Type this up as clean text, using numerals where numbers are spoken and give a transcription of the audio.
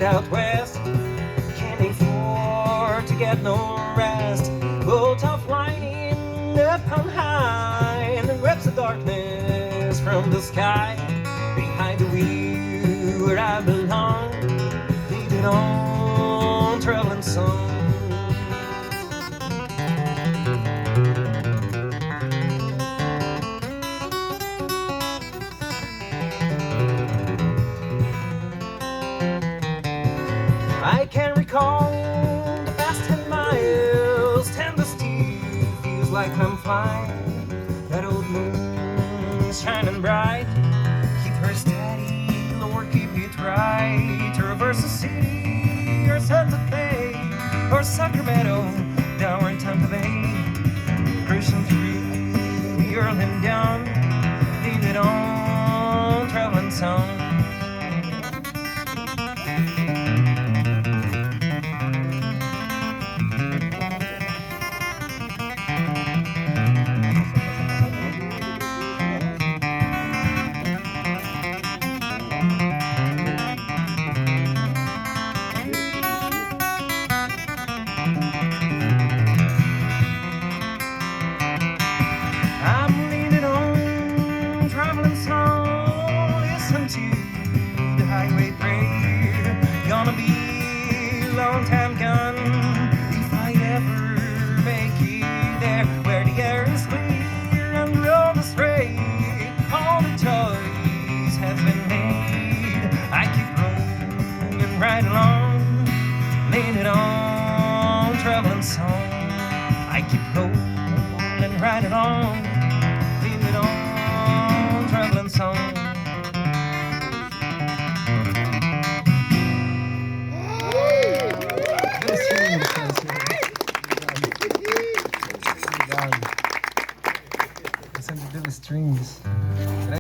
headed out west. Can't afford to get no rest. Bolt off lining up on high, and then grabs the darkness from the sky. Behind the wheel where I belong, leading on, traveling song. I can recall the past 10 miles, tend the steel, feels like I'm flying. That old moon's shining bright, keep her steady, Lord, keep it right. To reverse the city, or Santa Fe, or Sacramento, down in Tampa Bay. Cruising through the early and down, lead it on, traveling song. Gonna be a long time gone if I ever make it there, where the air is clear and the road is straight. All the toys have been made. I keep rolling right along, laying it on, traveling song. I keep rolling right along.